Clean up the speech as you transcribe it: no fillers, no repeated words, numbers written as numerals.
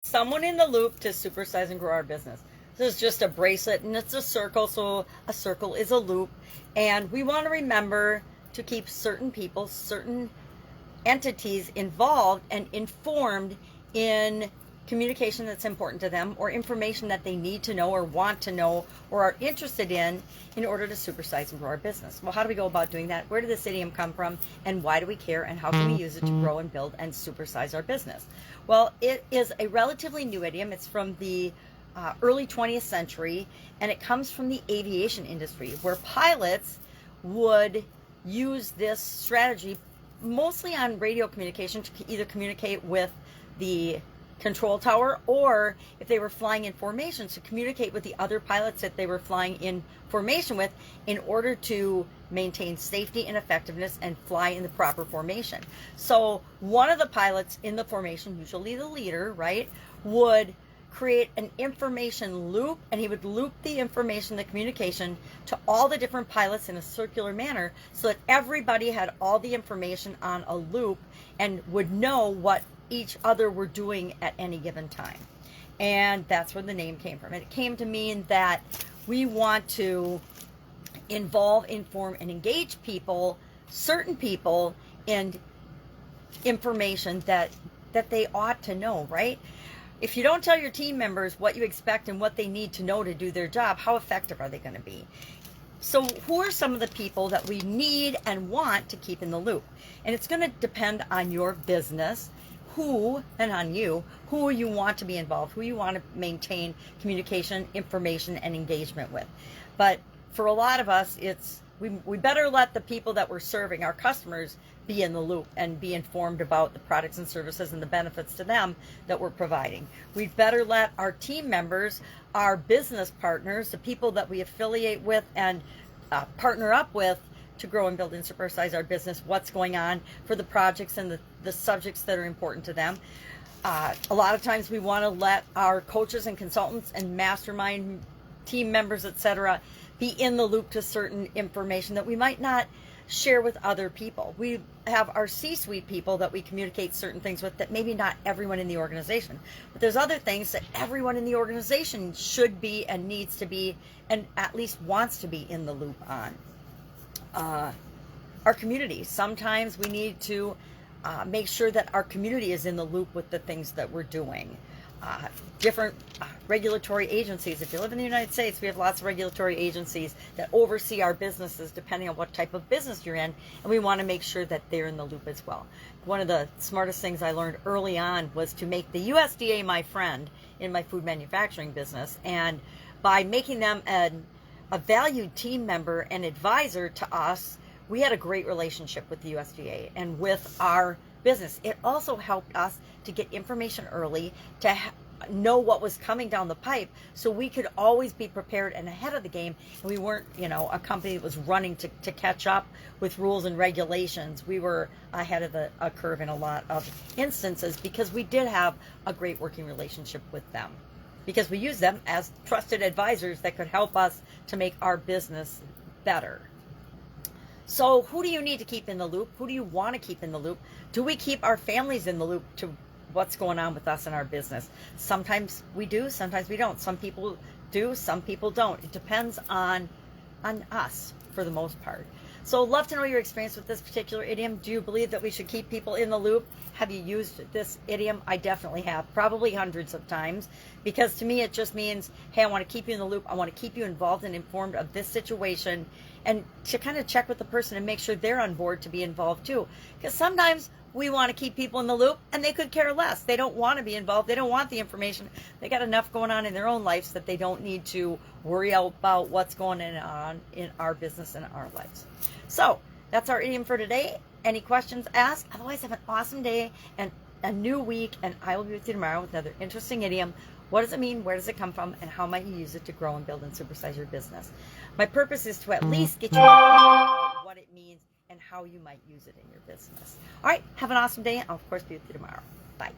someone in the loop to supersize and grow our business. This is just a bracelet and it's a circle, so a circle is a loop. And we want to remember to keep certain people, certain entities involved and informed in communication that's important to them, or information that they need to know or want to know or are interested in order to supersize and grow our business. Well, how do we go about doing that? Where did this idiom come from, and why do we care, and how can we use it to grow and build and supersize our business? Well, it is a relatively new idiom. It's from the early 20th century, and it comes from the aviation industry, where pilots would use this strategy mostly on radio communication to either communicate with the control tower, or if they were flying in formation, to communicate with the other pilots that they were flying in formation with in order to maintain safety and effectiveness and fly in the proper formation. So one of the pilots in the formation, usually the leader, right, would create an information loop, and he would loop the information, the communication, to all the different pilots in a circular manner so that everybody had all the information on a loop and would know what each other were doing at any given time. And that's where the name came from. It came to mean that we want to involve, inform, and engage people, certain people, in information that they ought to know, right? If you don't tell your team members what you expect and what they need to know to do their job, how effective are they going to be? So who are some of the people that we need and want to keep in the loop? And it's going to depend on your business, and on you, who you want to be involved, who you want to maintain communication, information, and engagement with. But for a lot of us, it's we better let the people that we're serving, our customers, be in the loop and be informed about the products and services and the benefits to them that we're providing. We'd better let our team members, our business partners, the people that we affiliate with and partner up with to grow and build and supersize our business, what's going on for the projects and the subjects that are important to them. A lot of times we want to let our coaches and consultants and mastermind team members, etc., be in the loop to certain information that we might not share with other people. We have our C-suite people that we communicate certain things with that maybe not everyone in the organization. But there's other things that everyone in the organization should be and needs to be and at least wants to be in the loop on. Our community. Sometimes we need to make sure that our community is in the loop with the things that we're doing. Different regulatory agencies. If you live in the United States, we have lots of regulatory agencies that oversee our businesses depending on what type of business you're in, and we want to make sure that they're in the loop as well. One of the smartest things I learned early on was to make the USDA my friend in my food manufacturing business, and by making them a valued team member and advisor to us, we had a great relationship with the USDA and with our business. It also helped us to get information early, to know what was coming down the pipe, so we could always be prepared and ahead of the game. And we weren't, a company that was running to catch up with rules and regulations. We were ahead of a curve in a lot of instances because we did have a great working relationship with them, because we use them as trusted advisors that could help us to make our business better. So who do you need to keep in the loop? Who do you want to keep in the loop? Do we keep our families in the loop to what's going on with us in our business? Sometimes we do, sometimes we don't. Some people do, some people don't. It depends on us for the most part. So love to know your experience with this particular idiom. Do you believe that we should keep people in the loop? Have you used this idiom? I definitely have, probably hundreds of times, because to me it just means, hey, I want to keep you in the loop. I want to keep you involved and informed of this situation, and to kind of check with the person and make sure they're on board to be involved too. Because sometimes we want to keep people in the loop and they could care less. They don't want to be involved. They don't want the information. They got enough going on in their own lives that they don't need to worry about what's going on in our business and our lives. So that's our idiom for today. Any questions, ask. Otherwise, have an awesome day and a new week, and I will be with you tomorrow with another interesting idiom. What does it mean? Where does it come from? And how might you use it to grow and build and supersize your business? My purpose is to at least get you to what it means and how you might use it in your business. All right, have an awesome day. I'll, of course, be with you tomorrow. Bye.